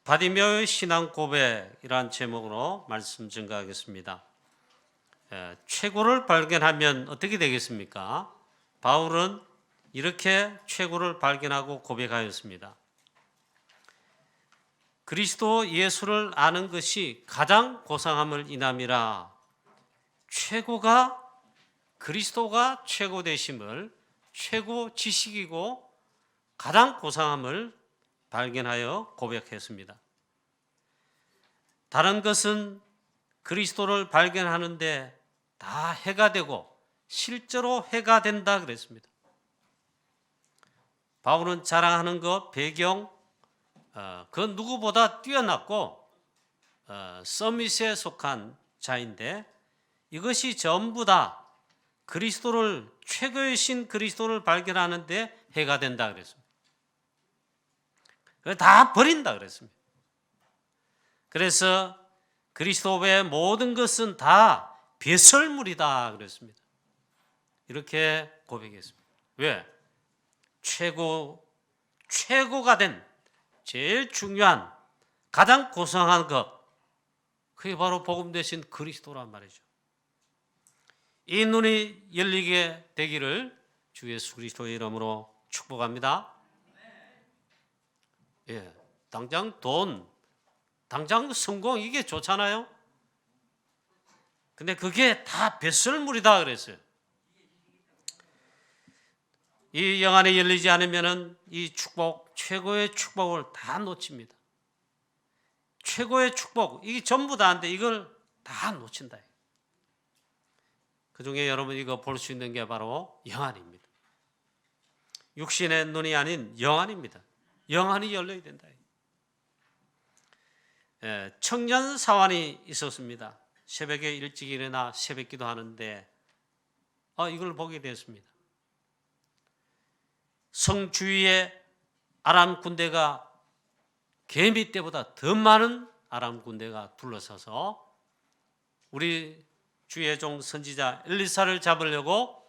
바디메오의 신앙 고백이란 제목으로 말씀 증가하겠습니다. 최고를 발견하면 어떻게 되겠습니까? 바울은 이렇게 최고를 발견하고 고백하였습니다. 그리스도 예수를 아는 것이 가장 고상함을 인함이라. 최고가 그리스도가 최고 되심을, 최고 지식이고 가장 고상함을 발견하여 고백했습니다. 다른 것은 그리스도를 발견하는데 다 해가 되고 실제로 해가 된다 그랬습니다. 바울은 자랑하는 것, 배경, 그 누구보다 뛰어났고 서밋에 속한 자인데 이것이 전부 다 그리스도를, 최고의 신 그리스도를 발견하는데 해가 된다 그랬습니다. 다 버린다 그랬습니다. 그래서 그리스도 외의 모든 것은 다 배설물이다 그랬습니다. 이렇게 고백했습니다. 왜? 최고가 된 제일 중요한 가장 고상한 것, 그게 바로 복음 되신 그리스도란 말이죠. 이 눈이 열리게 되기를 주 예수 그리스도의 이름으로 축복합니다. 당장 돈, 당장 성공, 이게 좋잖아요. 근데 그게 다 배설물이다 그랬어요. 이 영안이 열리지 않으면 이 축복, 최고의 축복을 다 놓칩니다. 최고의 축복, 이게 전부 다인데 이걸 다 놓친다. 그 중에 여러분 이거 볼 수 있는 게 바로 영안입니다. 육신의 눈이 아닌 영안입니다. 영안이 열려야 된다. 청년 사환이 있었습니다. 새벽에 일찍 일어나 새벽 기도하는데 이걸 보게 되었습니다. 성 주위에 아람 군대가 개미 때보다 더 많은 아람 군대가 둘러서서 우리 주의 종 선지자 엘리사를 잡으려고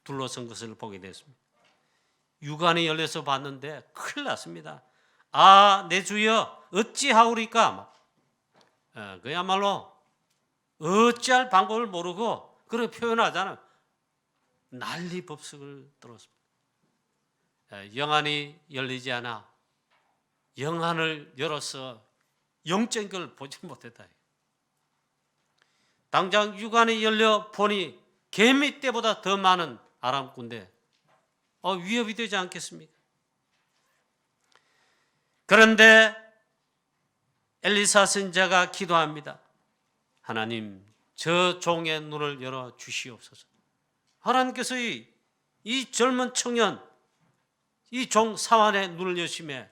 둘러선 것을 보게 되었습니다. 유관이 열려서 봤는데 큰일 났습니다. 내 주여 어찌하오리까? 그야말로 어찌할 방법을 모르고 그렇게 표현하잖아요. 난리법석을 떨었습니다. 영안이 열리지 않아 영안을 열어서 영적인 걸 보지 못했다. 당장 유관이 열려 보니 개미 떼보다 더 많은 아람 군대, 위협이 되지 않겠습니까? 그런데 엘리사 선지자가 기도합니다. 하나님, 저 종의 눈을 열어 주시옵소서. 하나님께서 이 젊은 청년, 이 종 사환의 눈을 여심해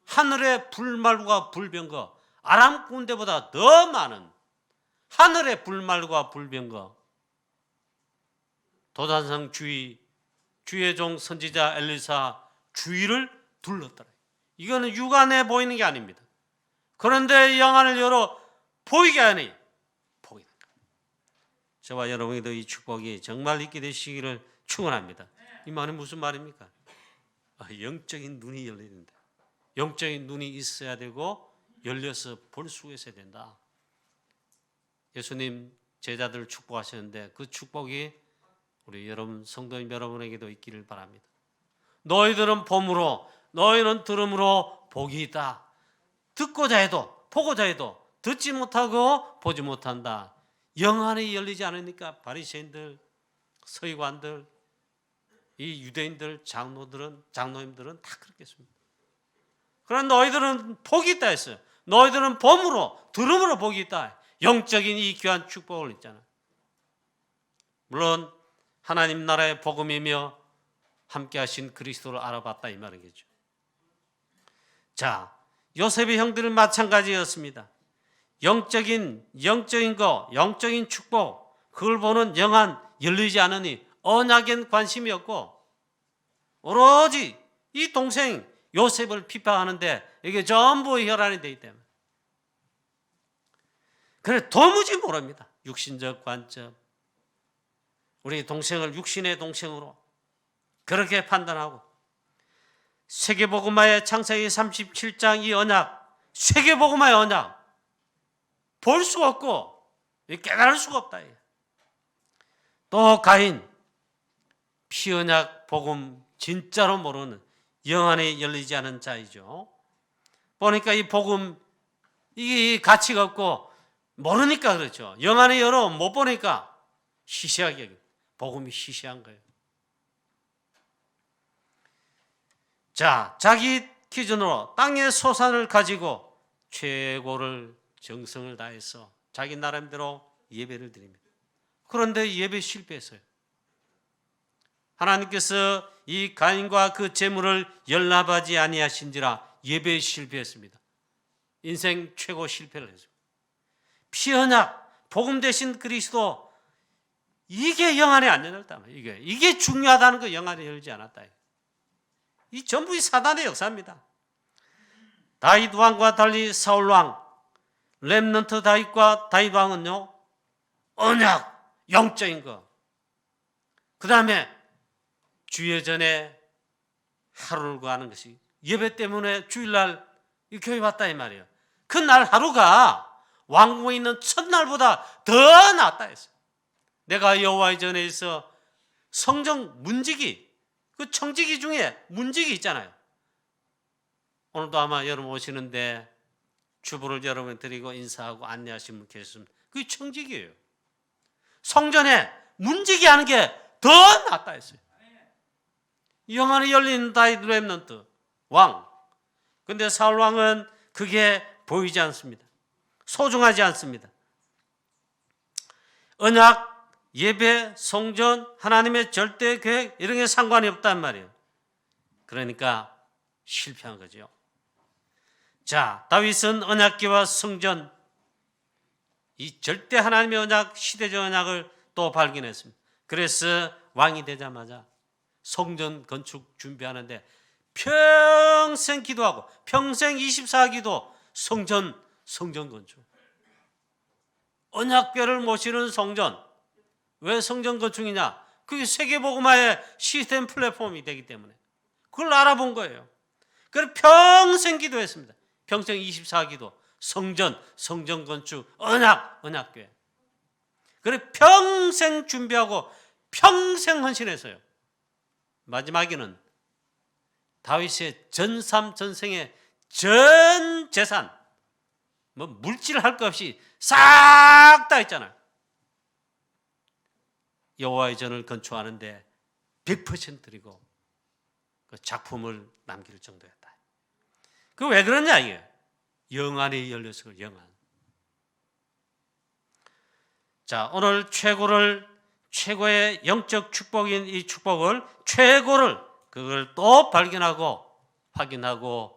하늘의 불말과 불병거, 아람 군대보다 더 많은 하늘의 불말과 불병거, 도단성 주의, 주의 종 선지자 엘리사 주위를 둘렀더라. 이거는 육안에 보이는 게 아닙니다. 그런데 영안을 열어 보이게 하니 보게 된다. 저와 여러분에도 이 축복이 정말 있게 되시기를 축원합니다. 이 말이 무슨 말입니까? 영적인 눈이 열려야 된다. 영적인 눈이 있어야 되고 열려서 볼 수 있어야 된다. 예수님 제자들을 축복하셨는데 그 축복이 우리 여러분 성도님 여러분에게도 있기를 바랍니다. 너희들은 봄으로, 너희는 들음으로 복이 있다. 듣고자 해도 보고자 해도 듣지 못하고 보지 못한다. 영안이 열리지 않으니까 바리새인들, 서기관들, 이 유대인들, 장로님들은 다 그렇겠습니다. 그러나 너희들은 복이 있다 했어요. 너희들은 봄으로, 들음으로 복이 있다. 영적인 이 귀한 축복을 있잖아요. 물론 하나님 나라의 복음이며 함께 하신 그리스도를 알아봤다 이 말이겠죠. 자, 요셉의 형들은 마찬가지였습니다. 영적인 축복, 그걸 보는 영안 열리지 않으니 언약엔 관심이 없고 오로지 이 동생 요셉을 비판하는데 이게 전부 혈안이 되기 때문에 그래 도무지 모릅니다. 육신적 관점, 우리 동생을 육신의 동생으로 그렇게 판단하고 세계복음화의 창세기 37장 이 언약 세계복음화의 언약 볼 수가 없고 깨달을 수가 없다. 또 가인 피언약 복음 진짜로 모르는 영안이 열리지 않은 자이죠. 보니까 이 복음 이 가치가 없고 모르니까 그렇죠. 영안이 열어 못 보니까 시시하게 복음이 시시한 거예요. 자, 자기 기준으로 땅의 소산을 가지고 최고를 정성을 다해서 자기 나름대로 예배를 드립니다. 그런데 예배 실패했어요. 하나님께서 이 가인과 그 재물을 연락하지 아니하신지라 예배에 실패했습니다. 인생 최고 실패를 했어요. 피언약 복음 대신 그리스도 이게 영안에 안 열렸다. 이게 중요하다는 거 영안에 열지 않았다. 이 전부 이 사단의 역사입니다. 다윗 왕과 달리 사울 왕, 렘넌트 다윗과 다윗 왕은요 언약, 영적인 거. 그 다음에 주예전에 하루를 구하는 것이 예배 때문에 주일날 이 교회 왔다 이 말이에요. 그 날 하루가 왕궁에 있는 첫날보다 더 낫다 했어요. 내가 여호와의 전에 있어 성정 문지기 그 청지기 중에 문지기 있잖아요. 오늘도 아마 여러분 오시는데 주보를 여러분 드리고 인사하고 안내하신 분 계시면 그게 청지기예요. 성전에 문지기 하는 게 더 낫다 했어요. 영안이 열린 다윗 렘넌트 왕. 근데 사울 왕은 그게 보이지 않습니다. 소중하지 않습니다. 언약, 예배, 성전, 하나님의 절대 계획 이런 게 상관이 없단 말이에요. 그러니까 실패한 거죠. 자, 다윗은 언약궤와 성전 이 절대 하나님의 언약, 시대적 언약을 또 발견했습니다. 그래서 왕이 되자마자 성전 건축 준비하는데 평생 기도하고 평생 24기도 성전 건축. 언약궤를 모시는 성전. 왜 성전 건축이냐? 그게 세계복음화의 시스템 플랫폼이 되기 때문에 그걸 알아본 거예요. 그래서 평생 기도했습니다. 평생 24기도 성전 건축, 언약궤. 그래 평생 준비하고 평생 헌신했어요. 마지막에는 다윗의 전삼전생의 전 재산, 뭐 물질 할 것 없이 싹 다 했잖아요. 여호와의 전을 건축하는데 100% 드리고 그 작품을 남길 정도였다. 그 왜 그러냐 이게 영안이 열려서 영안. 자, 오늘 최고의 영적 축복인 이 축복을 그걸 또 발견하고 확인하고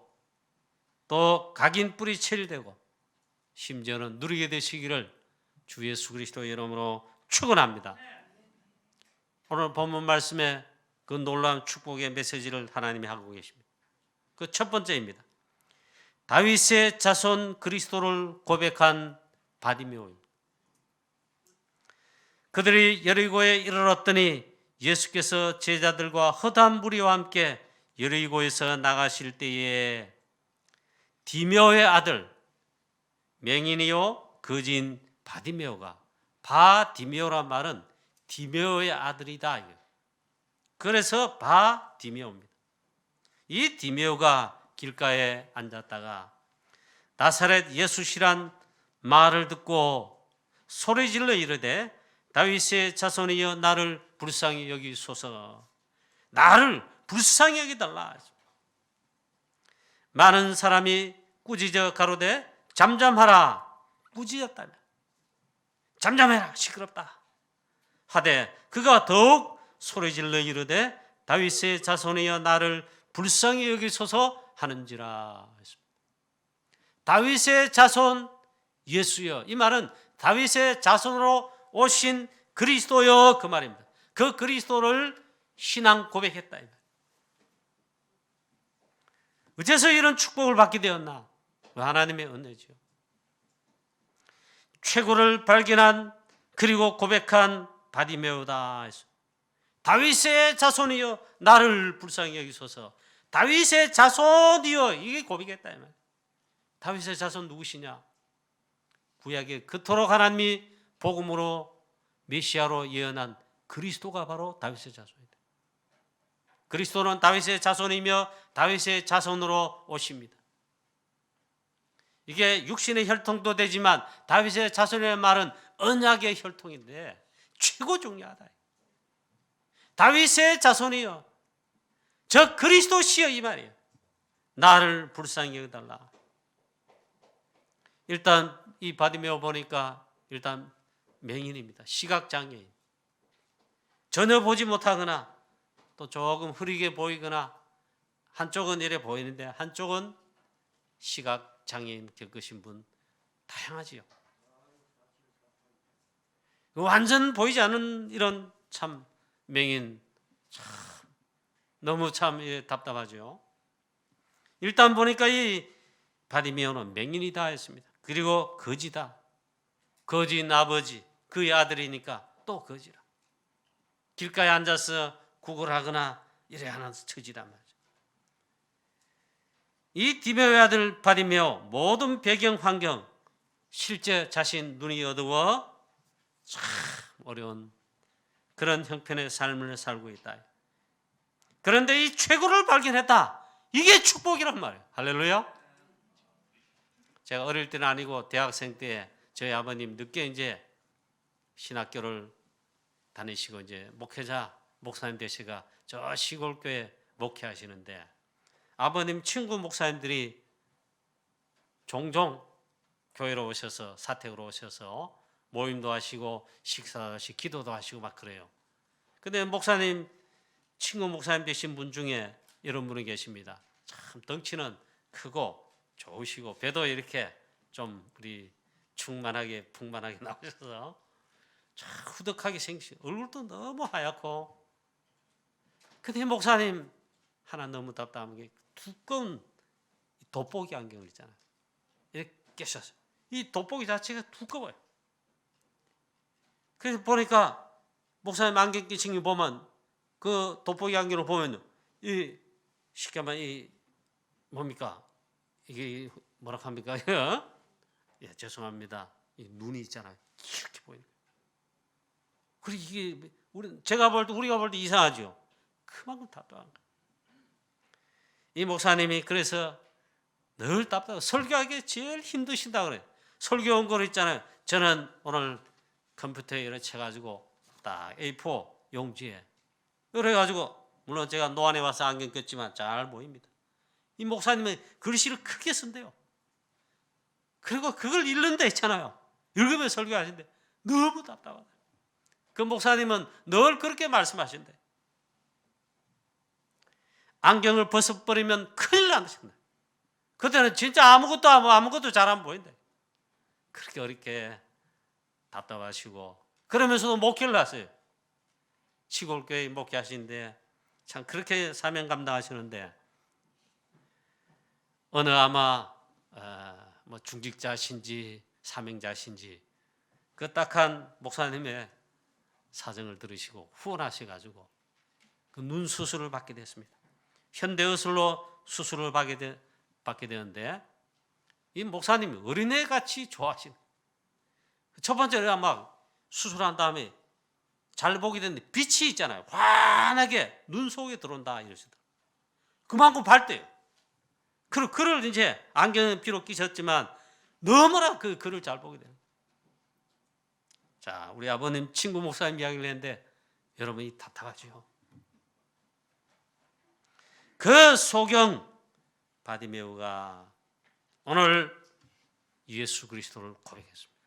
또 각인 뿌리 체리되고 심지어는 누리게 되시기를 주 예수 그리스도의 이름으로 축원합니다. 오늘 본문 말씀에 그 놀라운 축복의 메시지를 하나님이 하고 계십니다. 그 첫 번째입니다. 다윗의 자손 그리스도를 고백한 바디메오입니다. 그들이 여리고에 이르렀더니 예수께서 제자들과 헛한 무리와 함께 여리고에서 나가실 때에 디메오의 아들 맹인이요 거지인 바디메오가 바디메오란 말은 디메오의 아들이다. 그래서 바디메오입니다. 이 디메오가 길가에 앉았다가 나사렛 예수시란 말을 듣고 소리질러 이르되 다윗의 자손이여 나를 불쌍히 여기소서. 나를 불쌍히 여기달라. 많은 사람이 꾸짖어 가로되 잠잠하라. 꾸짖었다며 잠잠해라 시끄럽다 하되 그가 더욱 소리질러 이르되 다윗의 자손이여 나를 불쌍히 여기소서 하는지라. 다윗의 자손 예수여. 이 말은 다윗의 자손으로 오신 그리스도여 그 말입니다. 그 그리스도를 신앙 고백했다. 어째서 이런 축복을 받게 되었나? 하나님의 은혜죠. 최고를 발견한 그리고 고백한 바디메오다. 다윗의 자손이여 나를 불쌍히 여기소서. 다윗의 자손이여 이게 고백했다. 다윗의 자손 누구시냐? 구약에 그토록 하나님이 복음으로 메시아로 예언한 그리스도가 바로 다윗의 자손이다. 그리스도는 다윗의 자손이며 다윗의 자손으로 오십니다. 이게 육신의 혈통도 되지만 다윗의 자손이라는 말은 언약의 혈통인데 최고 중요하다. 다윗의 자손이여 저 그리스도시여 이 말이에요. 나를 불쌍히 여겨달라. 일단 이 바디메오 보니까 일단 맹인입니다. 시각장애인. 전혀 보지 못하거나 또 조금 흐리게 보이거나 한쪽은 이래 보이는데 한쪽은 시각장애인 겪으신 분 다양하지요. 완전 보이지 않는 이런 참 맹인 참 너무 참 답답하죠. 일단 보니까 이 바디메오는 맹인이다 했습니다. 그리고 거지다. 거지인 아버지 그의 아들이니까 또 거지라. 길가에 앉아서 구걸하거나 이래 하는 처지란 말이죠. 이 디메오의 아들 바디메오 모든 배경 환경 실제 자신 눈이 어두워 참 어려운 그런 형편의 삶을 살고 있다. 그런데 이 최고를 발견했다. 이게 축복이란 말이에요. 할렐루야. 제가 어릴 때는 아니고 대학생 때 저희 아버님 늦게 이제 신학교를 다니시고 이제 목사님 되시가 저 시골교회 목회하시는데 아버님 친구 목사님들이 종종 교회로 오셔서 사택으로 오셔서 모임도 하시고 식사도 하시고 기도도 하시고 막 그래요. 근데 목사님 친구 목사님 되신 분 중에 이런 분이 계십니다. 참 덩치는 크고 좋으시고 배도 이렇게 좀 우리 충만하게 풍만하게 나오셔서 참 후덕하게 생기시 얼굴도 너무 하얗고 근데 목사님 하나 너무 답답한 게 두꺼운 돋보기 안경을 있잖아요. 이렇게 끼셨어요. 이 돋보기 자체가 두꺼워요. 그래서 보니까 목사님 안경 끼신 거 보면 그 돋보기 안경을 보면 이 쉽게 말하면 이 뭡니까? 이게 뭐라 합니까? 예, 죄송합니다. 이 눈이 있잖아요. 이렇게 보이는 거예요. 그리고 이게 우리가 볼 때 이상하죠. 그만큼 답답한 거예요. 이 목사님이 그래서 늘 답답하고 설교하기 제일 힘드신다 그래요. 설교 온 거 있잖아요. 저는 오늘 컴퓨터에 이렇게 쳐가지고 딱 A4 용지에 그래가지고 물론 제가 노안에 와서 안경 꼈지만 잘 보입니다. 이 목사님은 글씨를 크게 쓴대요. 그리고 그걸 읽는다 했잖아요. 읽으면 설교하신대. 너무 답답하다. 그 목사님은 늘 그렇게 말씀하신대. 안경을 벗어버리면 큰일 난다. 그때는 진짜 아무것도 잘 안 보인대. 그렇게 어렵게 답답하시고 그러면서도 목회를 하세요. 시골교회 목회하시는데 참 그렇게 사명 감당하시는데 어느 아마 뭐 중직자신지 사명자신지 그 딱한 목사님의 사정을 들으시고 후원하셔가지고 그 눈 수술을 받게 됐습니다. 현대의술로 수술을 받게 되는데 이 목사님이 어린애같이 좋아하시는 첫 번째로 막 수술한 다음에 잘 보게 됐는데 빛이 있잖아요. 환하게 눈 속에 들어온다 이러시더라고요. 그만큼 밝대요. 그 글을 이제 안경은 비록 끼셨지만 너무나 그 글을 잘 보게 돼요. 자, 우리 아버님 친구 목사님 이야기를 했는데 여러분이 답답하죠. 그 소경 바디메오가 오늘 예수 그리스도를 고백했습니다.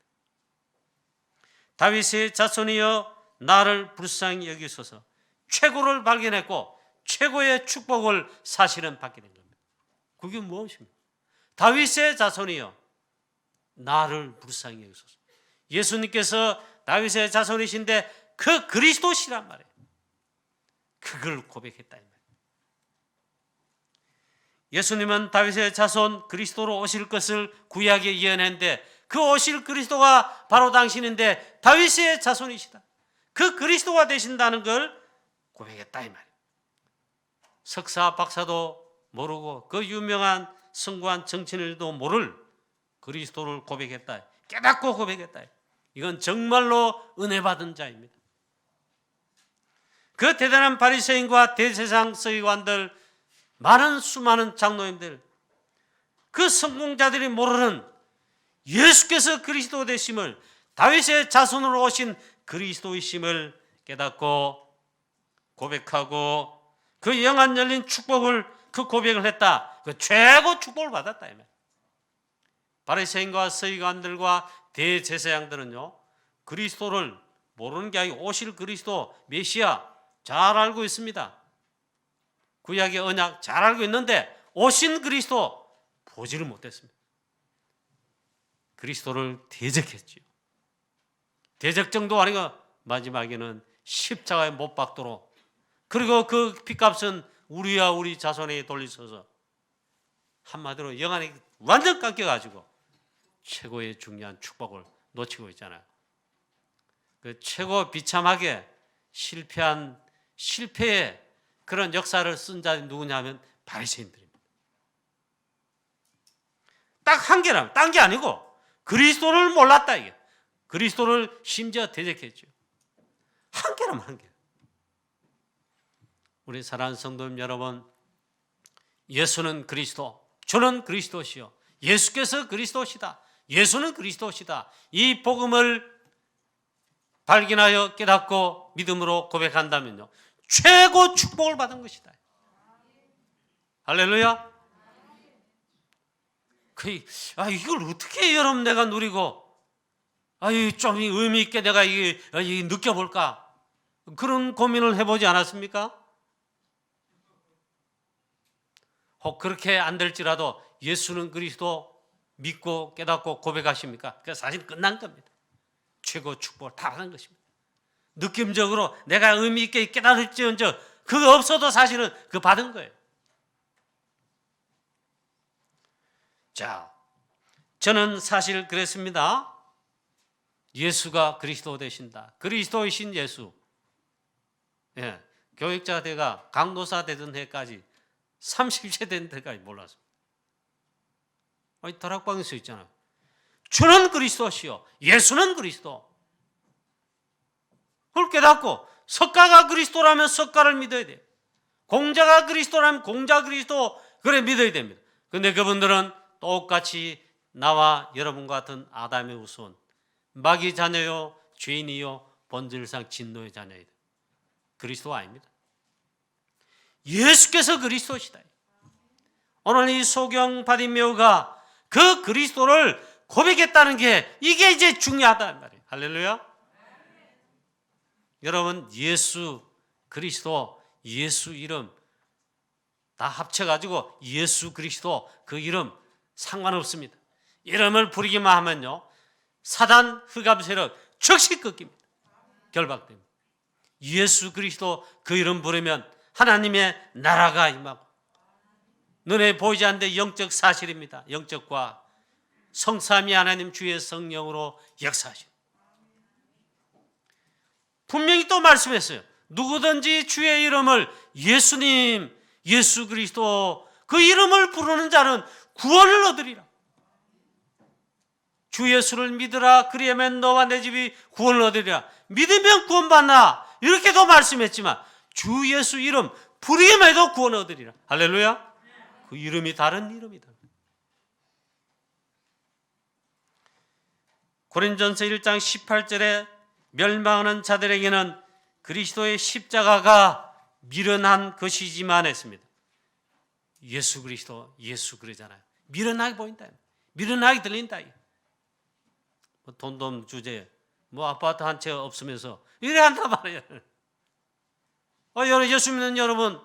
다윗의 자손이여 나를 불쌍히 여기소서. 최고를 발견했고 최고의 축복을 사실은 받게 된 겁니다. 그게 무엇입니까? 다윗의 자손이여 나를 불쌍히 여기소서. 예수님께서 다윗의 자손이신데 그 그리스도시란 말이에요. 그걸 고백했다 이 말이에요. 예수님은 다윗의 자손 그리스도로 오실 것을 구약에 예언했는데 그 오실 그리스도가 바로 당신인데 다윗의 자손이시다. 그 그리스도가 되신다는 걸 고백했다 이 말이에요. 석사 박사도 모르고 그 유명한 성공한 정치인들도 모를 그리스도를 고백했다. 깨닫고 고백했다. 이건 정말로 은혜 받은 자입니다. 그 대단한 바리새인과 대제사장 서기관들, 많은 수많은 장로님들, 그 성공자들이 모르는 예수께서 그리스도 되심을, 다윗의 자손으로 오신 그리스도이심을 깨닫고 고백하고 그 영안 열린 축복을, 그 고백을 했다. 그 최고 축복을 받았다. 바리새인과 서기관들과 대제사장들은요, 그리스도를 모르는 게 아니고 오실 그리스도 메시아 잘 알고 있습니다. 구약의 언약 잘 알고 있는데 오신 그리스도 보지를 못했습니다. 그리스도를 대적했지요. 대적 정도 아니고 마지막에는 십자가에 못 박도록, 그리고 그 핏값은 우리와 우리 자손에게 돌리셔서 한마디로 영안이 완전 깎여가지고 최고의 중요한 축복을 놓치고 있잖아요. 그 최고 비참하게 실패의 그런 역사를 쓴 자들이 누구냐면 바리새인들입니다. 딱 한 개라면, 딴 게 아니고 그리스도를 몰랐다 이게. 그리스도를 심지어 대적했죠. 한 개라면 한 개. 우리 사랑하는 성도님 여러분, 예수는 그리스도, 주는 그리스도시요, 예수께서 그리스도시다, 예수는 그리스도시다. 이 복음을 발견하여 깨닫고 믿음으로 고백한다면요, 최고 축복을 받은 것이다. 할렐루야. 이걸 어떻게 여러분 내가 누리고 좀 의미 있게 내가 이게 느껴볼까, 그런 고민을 해보지 않았습니까? 혹 그렇게 안 될지라도 예수는 그리스도 믿고 깨닫고 고백하십니까? 그 사실 끝난 겁니다. 최고 축복을 다 받은 것입니다. 느낌적으로 내가 의미 있게 깨달을지언정 그거 없어도 사실은 그 받은 거예요. 자, 저는 사실 그랬습니다. 예수가 그리스도 되신다. 그리스도이신 예수. 교육자 대가 강도사 되던 해까지 30세 된 데까지 몰랐습니다. 다락방에서 있잖아요. 주는 그리스도시요, 예수는 그리스도. 그걸 깨닫고 석가가 그리스도라면 석가를 믿어야 돼요. 공자가 그리스도라면 공자 그리스도, 그래 믿어야 됩니다. 그런데 그분들은 똑같이 나와 여러분과 같은 아담의 후손, 마귀 자녀요, 죄인이요, 본질상 진노의 자녀이다. 그리스도가 아닙니다. 예수께서 그리스도시다. 오늘 이 소경바디메오가 그 그리스도를 고백했다는 게 이게 이제 중요하단 말이에요. 할렐루야. 여러분, 예수 그리스도, 예수 이름 다 합쳐가지고 예수 그리스도, 그 이름 상관없습니다. 이름을 부르기만 하면요, 사단 흑암 세력 즉시 꺾입니다. 결박됩니다. 예수 그리스도 그 이름 부르면 하나님의 나라가 임하고, 눈에 보이지 않는데 영적 사실입니다. 영적 과학. 성삼위 하나님 주의 성령으로 역사하시고, 분명히 또 말씀했어요. 누구든지 주의 이름을, 예수님, 예수 그리스도 그 이름을 부르는 자는 구원을 얻으리라. 주 예수를 믿으라, 그리하면 너와 내 집이 구원을 얻으리라. 믿으면 구원받나, 이렇게도 말씀했지만 주 예수 이름 부르기만 해도 구원을 얻으리라. 할렐루야. 그 이름이 다른 이름이다. 고린전서 1장 18절에 멸망하는 자들에게는 그리스도의 십자가가 미련한 것이지만 했습니다. 예수 그리스도, 예수 그러잖아요. 미련하게 보인다. 미련하게 들린다. 돈도 없는 주제에 아파트 한 채 없으면서 이래 한단 말이에요. 예수 믿는 여러분,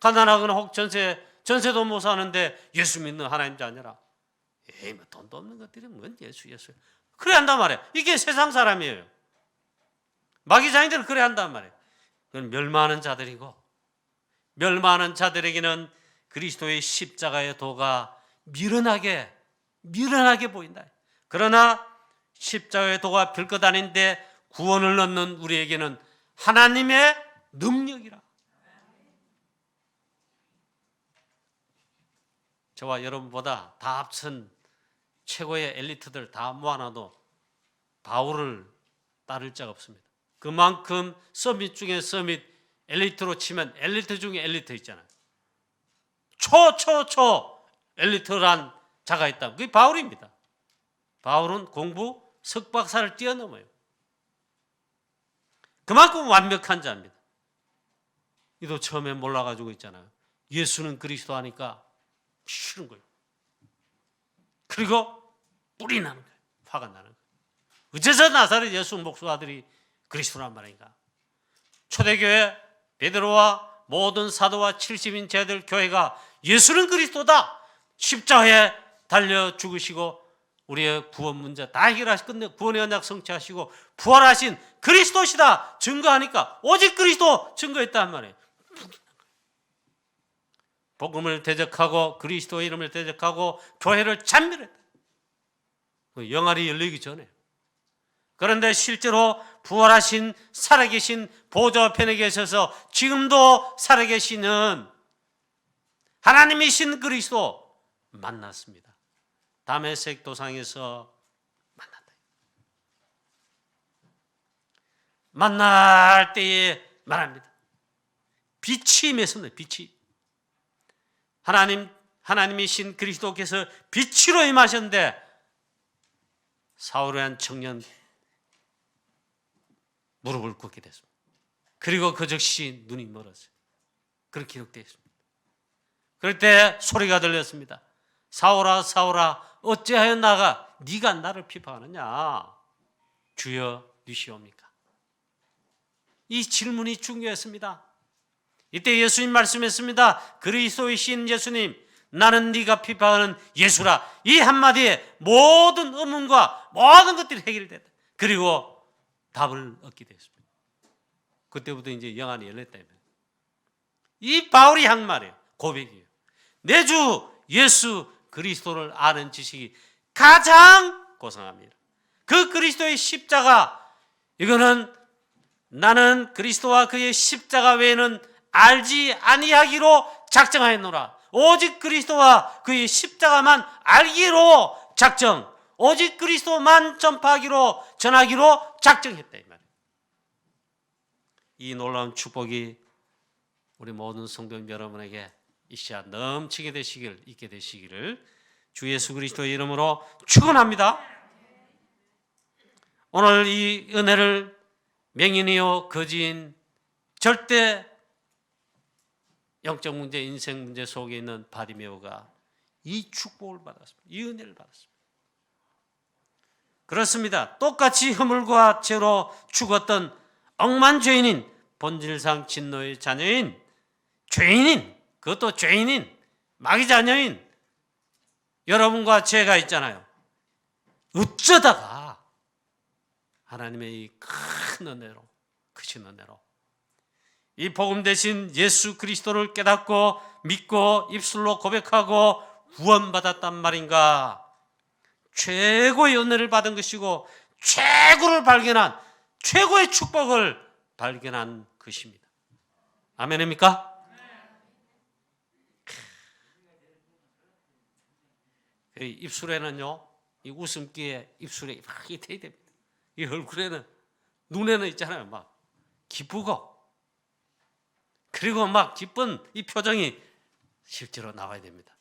가난하거나 혹 전세도 못 사는데 예수 믿는 하나님 자녀라. 돈도 없는 것들이 뭔 예수. 그래 한단 말이에요. 이게 세상 사람이에요. 마귀자녀들은 그래 한단 말이에요. 그건 멸망하는 자들이고, 멸망하는 자들에게는 그리스도의 십자가의 도가 미련하게 보인다. 그러나 십자가의 도가 별것 아닌데 구원을 얻는 우리에게는 하나님의 능력이라. 저와 여러분보다 다 합친 최고의 엘리트들 다 모아놔도 바울을 따를 자가 없습니다. 그만큼 서밋 중에 서밋, 엘리트로 치면 엘리트 중에 엘리트 있잖아요. 초 엘리트란 자가 있다. 그게 바울입니다. 바울은 공부 석박사를 뛰어넘어요. 그만큼 완벽한 자입니다. 이도 처음에 몰라가지고 있잖아요. 예수는 그리스도 하니까 싫은 거예요. 그리고 뿔이 나는 거예요. 화가 나는 거예요. 어째서 나사렛 예수 목수 아들이 그리스도란 말인가? 초대교회 베드로와 모든 사도와 70인 제자들 교회가 예수는 그리스도다. 십자가에 달려 죽으시고 우리의 구원 문제 다 해결하시 끝내 구원의 언약 성취하시고 부활하신 그리스도시다 증거하니까 오직 그리스도 증거했단 말이에요. 복음을 대적하고 그리스도의 이름을 대적하고 교회를 찬멸했다. 영알이 열리기 전에. 그런데 실제로 부활하신 살아계신 보좌편에 계셔서 지금도 살아계시는 하나님이신 그리스도 만났습니다. 다메섹 도상에서 만났다. 만날 때에 말합니다. 빛이 임했습니다. 빛이. 하나님이신 그리스도께서 빛으로 임하셨는데 사울의 한 청년 무릎을 꿇게 됐습니다. 그리고 그 즉시 눈이 멀었어요. 그렇게 기록되어 있습니다. 그럴 때 소리가 들렸습니다. 사울아 사울아 어찌하여 네가 나를 비판하느냐? 주여 누시옵니까? 이 질문이 중요했습니다. 이때 예수님 말씀했습니다. 그리스도이신 예수님, 나는 네가 비판하는 예수라. 이 한마디에 모든 의문과 모든 것들이 해결됐다. 그리고 답을 얻게 됐습니다. 그때부터 이제 영안이 열렸다면 이 바울이 한 말이에요. 고백이에요. 내 주 예수 그리스도를 아는 지식이 가장 고상합니다. 그 그리스도의 십자가, 이거는 나는 그리스도와 그의 십자가 외에는 알지 아니하기로 작정하였노라. 오직 그리스도와 그의 십자가만 알기로 작정, 오직 그리스도만 전하기로 작정했다 이 말이에요. 이 놀라운 축복이 우리 모든 성도님 여러분에게 이 시간 넘치게 되시길, 있게 되시기를 주 예수 그리스도의 이름으로 축원합니다. 오늘 이 은혜를 맹인이요 거지인 절대 영적 문제, 인생 문제 속에 있는 바디메오가 이 축복을 받았습니다. 이 은혜를 받았습니다. 그렇습니다. 똑같이 허물과 죄로 죽었던 억만 죄인인, 본질상 진노의 자녀인 죄인인, 그것도 죄인인 마귀 자녀인 여러분과 죄가 있잖아요. 어쩌다가 하나님의 이 큰 은혜로, 크신 은혜로 이 복음 대신 예수 그리스도를 깨닫고 믿고 입술로 고백하고 구원받았단 말인가? 최고의 은혜를 받은 것이고 최고를 발견한, 최고의 축복을 발견한 것입니다. 아멘입니까? 입술에는요, 이 웃음기에 입술에 막 이태야 됩니다. 이 얼굴에는, 눈에는 있잖아요, 막 기쁘고, 그리고 막 기쁜 이 표정이 실제로 나와야 됩니다.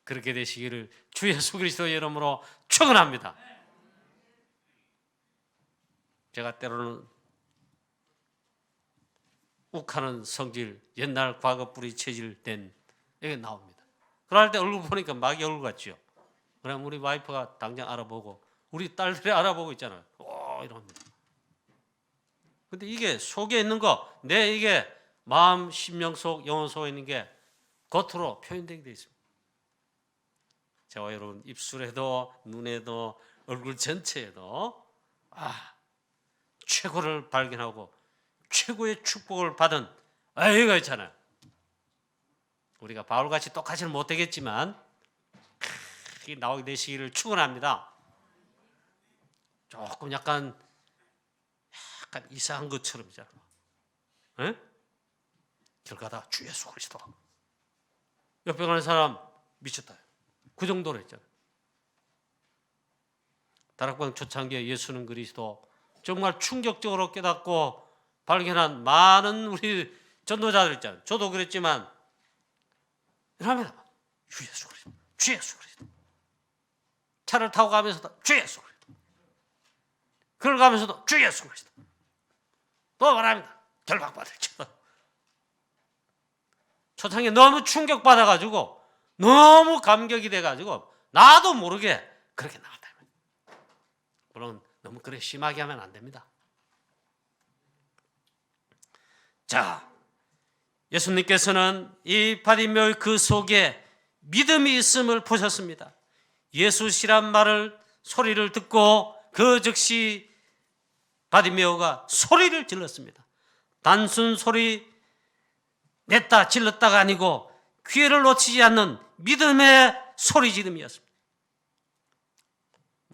그렇게 되시기를 주 예수 그리스도의 이름으로 축원합니다. 제가 때로는 욱하는 성질, 옛날 과거 뿌리 체질된 이게 나옵니다. 그럴 때 얼굴 보니까 마귀 얼굴 같죠. 그럼 우리 와이프가 당장 알아보고 우리 딸들이 알아보고 있잖아요. 오, 이럽니다. 근데 이게 속에 있는 거, 내 이게 마음, 심령 속, 영혼 속에 있는 게 겉으로 표현되게 되어 있습니다. 저와 여러분 입술에도, 눈에도, 얼굴 전체에도 최고를 발견하고 최고의 축복을 받은 아이가 있잖아요. 우리가 바울같이 똑같이는 못되겠지만 나오게 되시기를 축원합니다. 조금 약간 이상한 것처럼 있잖아요. 길 가다가 주 예수 그리스도, 옆에 가는 사람 미쳤다. 그 정도로 했잖아요. 다락방 초창기에 예수는 그리스도 정말 충격적으로 깨닫고 발견한 많은 우리 전도자들 있잖아요. 저도 그랬지만 이랍니다. 주 예수 그리스도, 주 예수 그리스도. 차를 타고 가면서도 주 예수 그리스도. 그걸 가면서도 주 예수 그리스도. 또 말합니다. 결박받을지어다. 초창기에 너무 충격받아가지고 너무 감격이 돼가지고 나도 모르게 그렇게 나갔다. 물론 너무 그래 심하게 하면 안 됩니다. 자, 예수님께서는 이 바디메오의 그 속에 믿음이 있음을 보셨습니다. 예수시란 말을 소리를 듣고 그 즉시 바디메오가 소리를 질렀습니다. 단순 소리 냈다 질렀다가 아니고 기회를 놓치지 않는 믿음의 소리 지름이었습니다.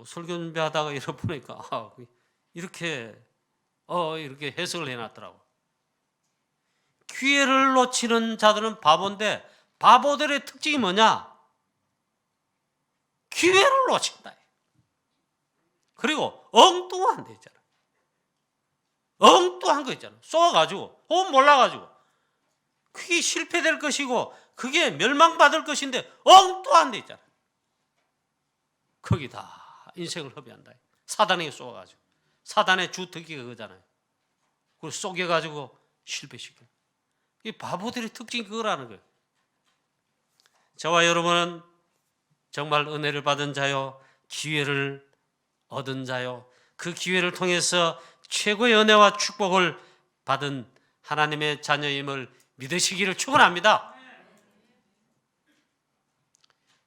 설교 준비하다가 이러 보니까 이렇게 해석을 해놨더라고. 기회를 놓치는 자들은 바보인데 바보들의 특징이 뭐냐? 기회를 놓친다. 그리고 엉뚱한 데 있잖아. 엉뚱한 거 있잖아. 쏘아가지고 혹은 몰라가지고 그게 실패될 것이고 그게 멸망받을 것인데 엉뚱한 데 있잖아. 거기다 인생을 허비한다. 사단에게 쏘아가지고 사단의 주특기가 그거잖아요. 그걸 쏘개가지고 실패시켜. 이 바보들의 특징이 그거라는 거예요. 저와 여러분은 정말 은혜를 받은 자요, 기회를 얻은 자요, 그 기회를 통해서 최고의 은혜와 축복을 받은 하나님의 자녀임을 믿으시기를 축원합니다.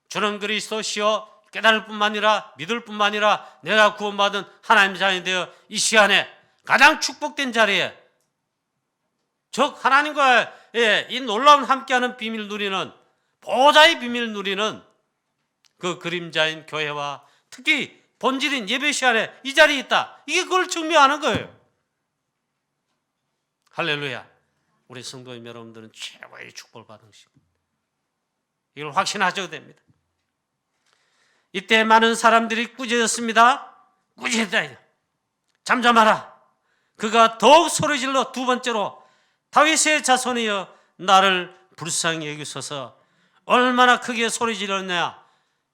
주는 그리스도시요 깨달을 뿐만 아니라 믿을 뿐만 아니라 내가 구원받은 하나님의 자녀이 되어 이 시간에 가장 축복된 자리에 즉 하나님과의 이 놀라운 함께하는 비밀 누리는 보좌의 비밀 누리는 그 그림자인 교회와 특히 본질인 예배 시간에 이 자리에 있다. 이게 그걸 증명하는 거예요. 할렐루야. 우리 성도님 여러분들은 최고의 축복을 받은 것입니다. 이걸 확신하셔도 됩니다. 이때 많은 사람들이 꾸짖었습니다. 꾸짖었다. 잠잠하라. 그가 더욱 소리질러 두 번째로 다윗의 자손이여 나를 불쌍히 여기소서. 얼마나 크게 소리질렀냐.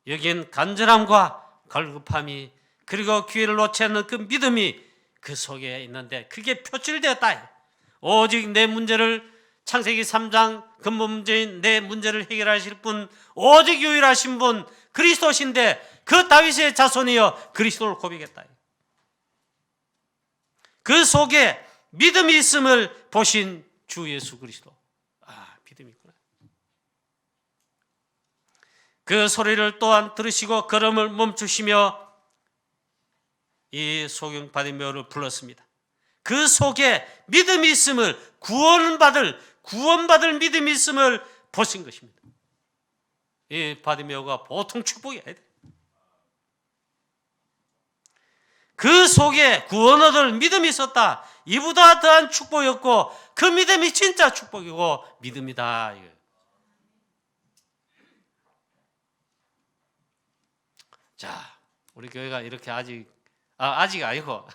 여긴 간절함과 갈급함이 그리고 기회를 놓지 않는 그 믿음이 그 속에 있는데 그게 표출되었다. 오직 내 문제를 창세기 3장 근본 문제인 내 문제를 해결하실 분 오직 유일하신 분 그리스도신데 그 다윗의 자손이여 그리스도를 고백했다. 그 속에 믿음이 있음을 보신 주 예수 그리스도. 믿음이 있구나. 그 소리를 또한 들으시고 걸음을 멈추시며 이 소경 바디메오를 불렀습니다. 그 속에 믿음이 있음을 구원받을 믿음이 있음을 보신 것입니다. 이 바디메오가 보통 축복이 아니다. 그 속에 구원 얻을 믿음이 있었다. 이보다 더한 축복이었고 그 믿음이 진짜 축복이고 믿음이다. 자, 우리 교회가 이렇게 아직 아니고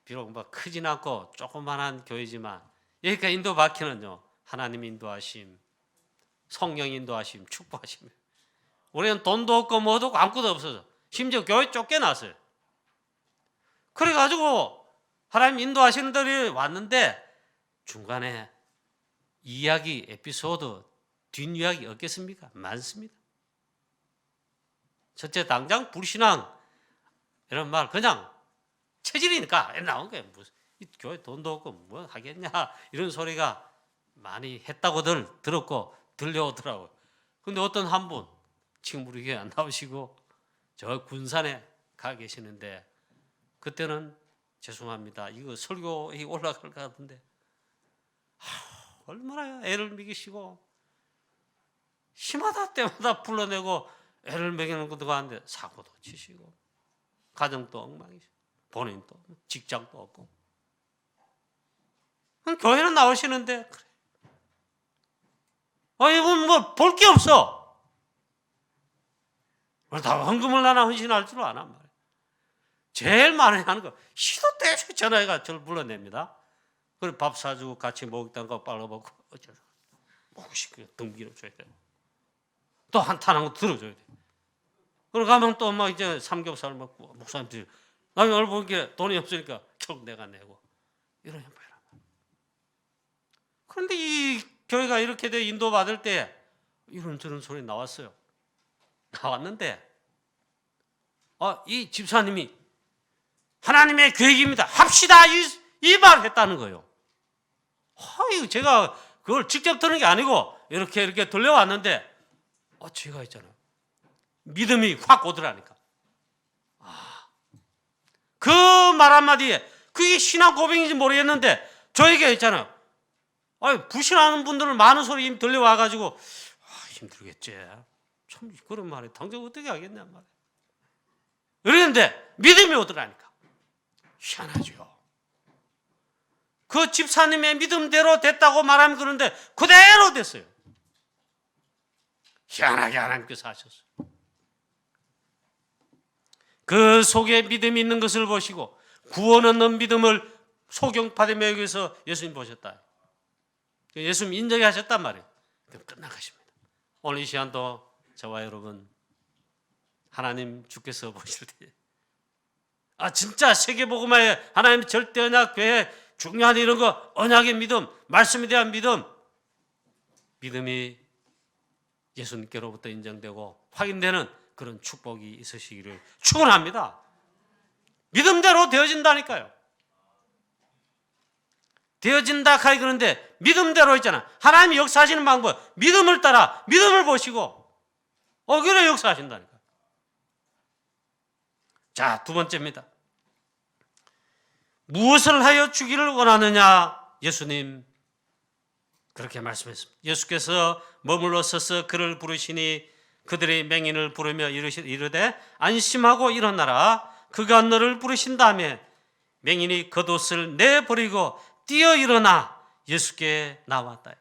비록 뭐 크진 않고 조그만한 교회지만 여기까지 인도받기는요 하나님 인도하심, 성령 인도하심, 축복하심. 우리는 돈도 없고 뭐도 없고 아무것도 없어서 심지어 교회 쫓겨났어요. 그래가지고 하나님 인도하시는 분들이 왔는데 중간에 이야기, 에피소드, 뒷이야기 없겠습니까? 많습니다. 첫째 당장 불신앙 이런 말 그냥 체질이니까 나온 거예요. 무슨 이 교회 돈도 없고 뭐 하겠냐 이런 소리가 많이 했다고들 들었고 들려오더라고요. 근데 어떤 한 분 지금 우리 교회 안 나오시고 저 군산에 가 계시는데 그때는 죄송합니다. 이거 설교에 올라갈 것 같은데 얼마나 애를 먹이시고 심하다 때마다 불러내고 애를 먹이는 것도 하는데 사고도 치시고 가정도 엉망이시고 본인도 직장도 없고 교회는 나오시는데 그래. 이분 뭐 볼 게 없어. 다 헌금을 나나 헌신할 줄 아나 말이에요. 제일 많이 하는 거 시도 때에 전화해가 저를 불러냅니다. 그리고 밥 사주고 같이 목욕탕 가고 빨아 먹고 어쩌서 먹고 싶고 등기름 줘야 돼요. 또 한탄한 거 들어줘야 돼요. 그러고 가면 또 막 이제 삼겹살 먹고 목사님들이 나중에 오늘 보니까 돈이 없으니까 결국 내가 내고 이런 형편이란 말이에요. 그런데 이 교회가 이렇게 돼 인도받을 때 이런저런 소리 나왔어요. 나왔는데 이 집사님이 하나님의 계획입니다. 합시다 이 말 했다는 거예요. 이거 제가 그걸 직접 들은 게 아니고 이렇게 들려왔는데 제가 있잖아요. 믿음이 확 오더라니까. 그 말 한마디에 그게 신앙 고백인지 모르겠는데 저에게 있잖아요. 불신하는 분들은 많은 소리 이미 들려와가지고 힘들겠지. 참 그런 말에 당장 어떻게 하겠냐 말이에요. 그랬는데 믿음이 오더라니까. 희한하죠. 그 집사님의 믿음대로 됐다고 말하면 그런데 그대로 됐어요. 희한하게 하나님께서 하셨어요. 그 속에 믿음이 있는 것을 보시고 구원 얻는 믿음을 소경파데메에게서 예수님 보셨다. 예수님 인정하셨단 말이에요. 그럼 끝나가십니다. 오늘 이 시간도 저와 여러분 하나님 주께서 보실 때 진짜 세계복음화에 하나님 절대 언약 교회 중요한 이런 거 언약의 믿음, 말씀에 대한 믿음이 예수님께로부터 인정되고 확인되는 그런 축복이 있으시기를 축원합니다. 믿음대로 되어진다니까요. 되어진다 하기 그런데 믿음대로 있잖아. 하나님이 역사하시는 방법, 믿음을 따라 믿음을 보시고 그래 역사하신다니까. 자, 두 번째입니다. 무엇을 하여 주기를 원하느냐? 예수님 그렇게 말씀했습니다. 예수께서 머물러 서서 그를 부르시니 그들의 맹인을 부르며 이르되 안심하고 일어나라. 그가 너를 부르신 다음에 맹인이 겉옷을 내버리고 뛰어 일어나 예수께 나왔다.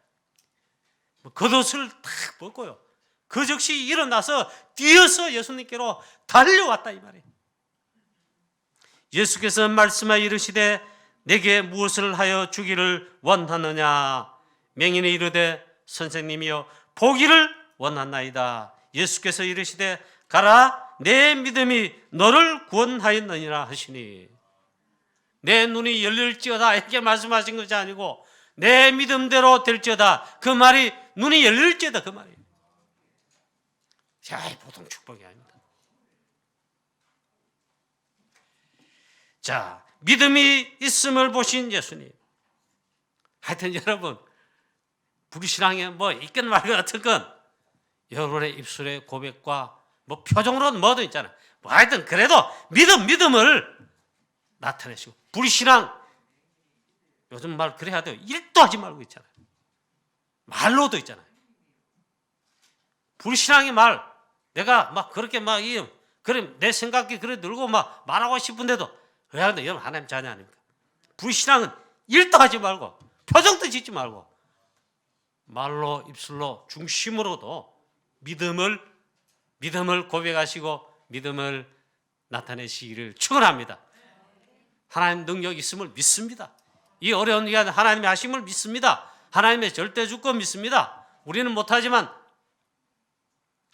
겉옷을 탁 벗고요. 그 즉시 일어나서 뛰어서 예수님께로 달려왔다 이 말이에요. 예수께서 말씀하여 이르시되 내게 무엇을 하여 주기를 원하느냐? 맹인이 이르되 선생님이여 보기를 원하나이다. 예수께서 이르시되 가라 내 믿음이 너를 구원하였느니라 하시니 내 눈이 열릴지어다 이렇게 말씀하신 것이 아니고 내 믿음대로 될지어다 그 말이 눈이 열릴지어다 그 말이에요. 보통 축복이 아닙니다. 자, 믿음이 있음을 보신 예수님. 하여튼 여러분 불신앙에 있건 말건 어떤 건 여러분의 입술의 고백과 표정으로는 뭐든 있잖아요. 하여튼 그래도 믿음을 나타내시고 불신앙 요즘 말 그래야 돼요. 일도 하지 말고 있잖아요. 말로도 있잖아요. 불신앙의 말 내가 그렇게 그래 내 생각이 그래 늘고 말하고 싶은데도 근데 여러분 하나님 자녀 아닙니까? 불신앙은 일도 하지 말고 표정도 짓지 말고 말로 입술로 중심으로도 믿음을 고백하시고 믿음을 나타내시기를 축원합니다. 하나님 능력 있음을 믿습니다. 이 어려운 기간 하나님의 하심을 믿습니다. 하나님의 절대 주권 믿습니다. 우리는 못하지만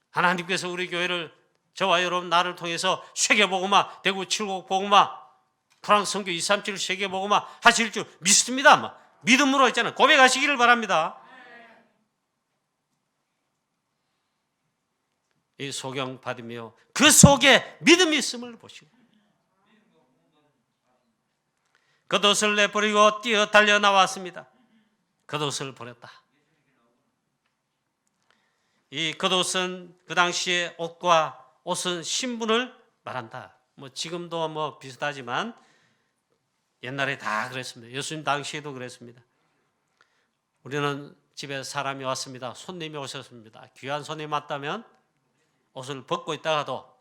하나님께서 우리 교회를 저와 여러분 나를 통해서 세계복음화 대구 칠곡복음화 프랑스 선교 237 세계복음화 하실 줄 믿습니다. 믿음으로 있잖아요. 고백하시기를 바랍니다. 이 소경 받으며 그 속에 믿음이 있음을 보시고 겉옷을 내버리고 뛰어 달려 나왔습니다. 겉옷을 버렸다. 이 겉옷은 그 당시의 옷은 신분을 말한다. 지금도 비슷하지만 옛날에 다 그랬습니다. 예수님 당시에도 그랬습니다. 우리는 집에 사람이 왔습니다. 손님이 오셨습니다. 귀한 손님 왔다면 옷을 벗고 있다가도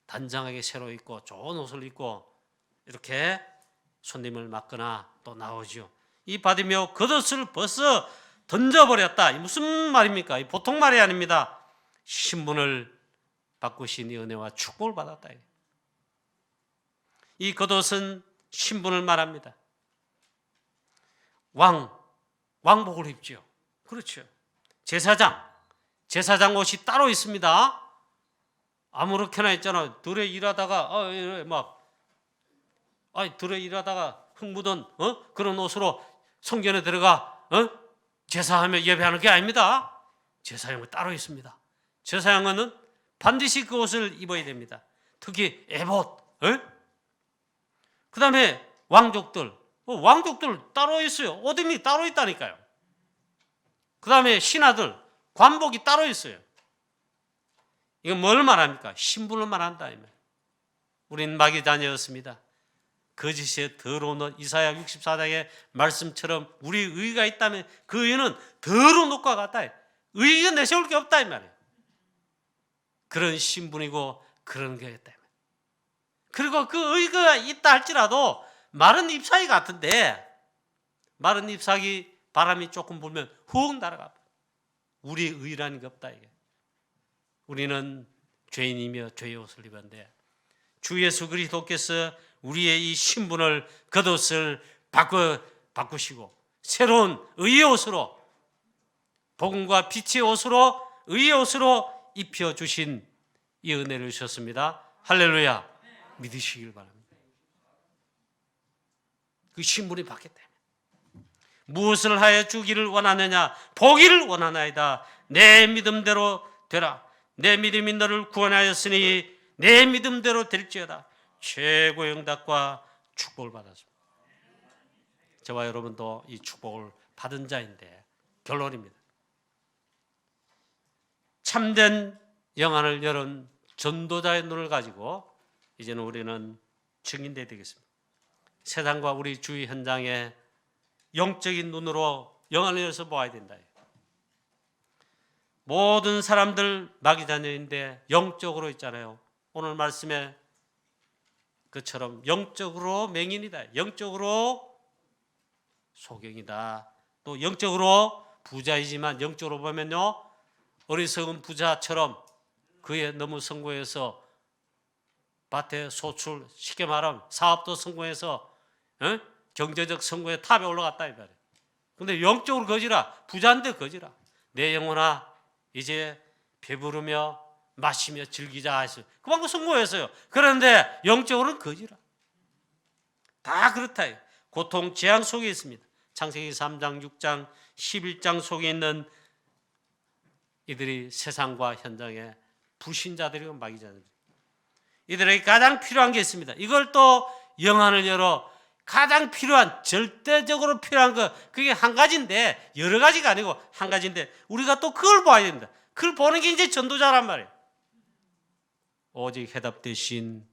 단정하게 새로 입고 좋은 옷을 입고 이렇게 손님을 맞거나 또 나오죠. 이 바디메오 겉옷을 벗어 던져버렸다. 무슨 말입니까? 보통 말이 아닙니다. 신분을 바꾸신 이 은혜와 축복을 받았다. 이 겉옷은 신분을 말합니다. 왕복을 입죠. 그렇죠. 제사장 옷이 따로 있습니다. 아무렇게나 있잖아. 들에 일하다가 들에 일하다가 흙 묻은 그런 옷으로 성전에 들어가 제사하며 예배하는 게 아닙니다. 제사장은 따로 있습니다. 제사장은 반드시 그 옷을 입어야 됩니다. 특히 에봇. 그 다음에 왕족들 따로 있어요. 어둠이 따로 있다니까요. 그 다음에 신하들 관복이 따로 있어요. 이건 뭘 말합니까? 신분을 말한다. 우리는 마귀 자녀였습니다. 거짓에 더러운 옷, 이사야 64장의 말씀처럼 우리 의가 있다면 그 의는 더러운 옷과 같다. 의가 내세울 게 없다 이 말이에요. 그런 신분이고 그런 게 있다. 그리고 그 의가 있다 할지라도 마른 잎사귀 같은데, 마른 잎사귀 바람이 조금 불면 훅 날아가. 우리 의라는 게 없다 이게. 우리는 죄인이며 죄의 옷을 입었는데 주 예수 그리스도께서 우리의 이 신분을, 겉옷을 바꾸시고 새로운 의의 옷으로, 복음과 빛의 옷으로, 의의 옷으로 입혀주신 이 은혜를 주셨습니다. 할렐루야. 믿으시길 바랍니다. 그 신분이 바뀌었다. 무엇을 하여 주기를 원하느냐? 보기를 원하나이다. 내 믿음대로 되라. 내 믿음이 너를 구원하였으니 내 믿음대로 될지어다. 최고의 응답과 축복을 받았습니다. 저와 여러분도 이 축복을 받은 자인데 결론입니다. 참된 영안을 열은 전도자의 눈을 가지고 이제는 우리는 증인되어야 되겠습니다. 세상과 우리 주위 현장에 영적인 눈으로 영안을 열어서 보아야 된다. 모든 사람들 마귀 자녀인데 영적으로 있잖아요. 오늘 말씀에 그처럼 영적으로 맹인이다. 영적으로 소경이다. 또 영적으로 부자이지만 영적으로 보면요, 어리석은 부자처럼 그에 너무 성공해서 밭에 소출, 쉽게 말하면 사업도 성공해서 경제적 성공의 탑에 올라갔다 이 말이에요. 근데 영적으로 거지라. 부자인데 거지라. 내 영혼아 이제 배부르며 마시며 즐기자 했어요. 그만큼 성공했어요. 그런데 영적으로는 거지라. 다 그렇다. 고통, 재앙 속에 있습니다. 창세기 3장, 6장, 11장 속에 있는 이들이 세상과 현장의 불신자들이고 마귀자들입니다. 이들에게 가장 필요한 게 있습니다. 이걸 또 영안을 열어 가장 필요한, 절대적으로 필요한 거, 그게 한 가지인데 여러 가지가 아니고 한 가지인데 우리가 또 그걸 봐야 됩니다. 그걸 보는 게 이제 전도자란 말이에요. 오직 해답 대신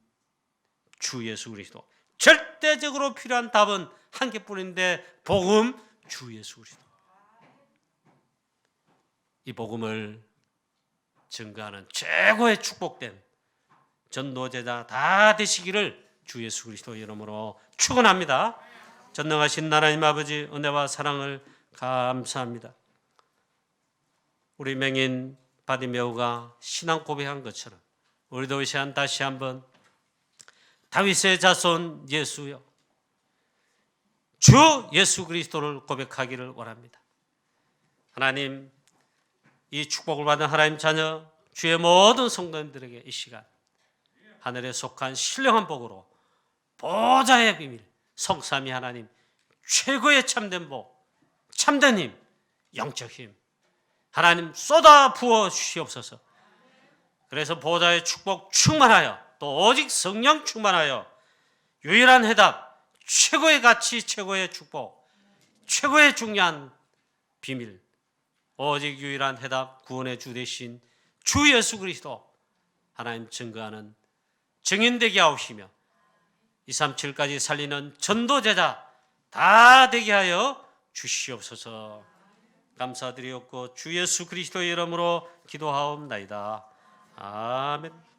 주 예수 그리스도. 절대적으로 필요한 답은 한 개뿐인데 복음, 주 예수 그리스도. 이 복음을 증거하는 최고의 축복된 전도제자 다 되시기를 주 예수 그리스도 이름으로 축원합니다. 전능하신 하나님 아버지, 은혜와 사랑을 감사합니다. 우리 맹인 바디메오가 신앙 고백한 것처럼 우리도 이 시간 다시 한번 다윗의 자손 예수여, 주 예수 그리스도를 고백하기를 원합니다. 하나님, 이 축복을 받은 하나님 자녀 주의 모든 성도님들에게 이 시간 하늘에 속한 신령한 복으로 보좌의 비밀, 성삼위 하나님 최고의 참된 복, 참된 힘, 영적 힘 하나님 쏟아 부어 주시옵소서. 그래서 보좌의 축복 충만하여 또 오직 성령 충만하여 유일한 해답, 최고의 가치, 최고의 축복, 최고의 중요한 비밀, 오직 유일한 해답, 구원의 주 되신 주 예수 그리스도 하나님 증거하는 증인되게 하옵시며 237까지 살리는 전도제자 다 되게 하여 주시옵소서. 감사드리옵고 주 예수 그리스도의 이름으로 기도하옵나이다. 아멘.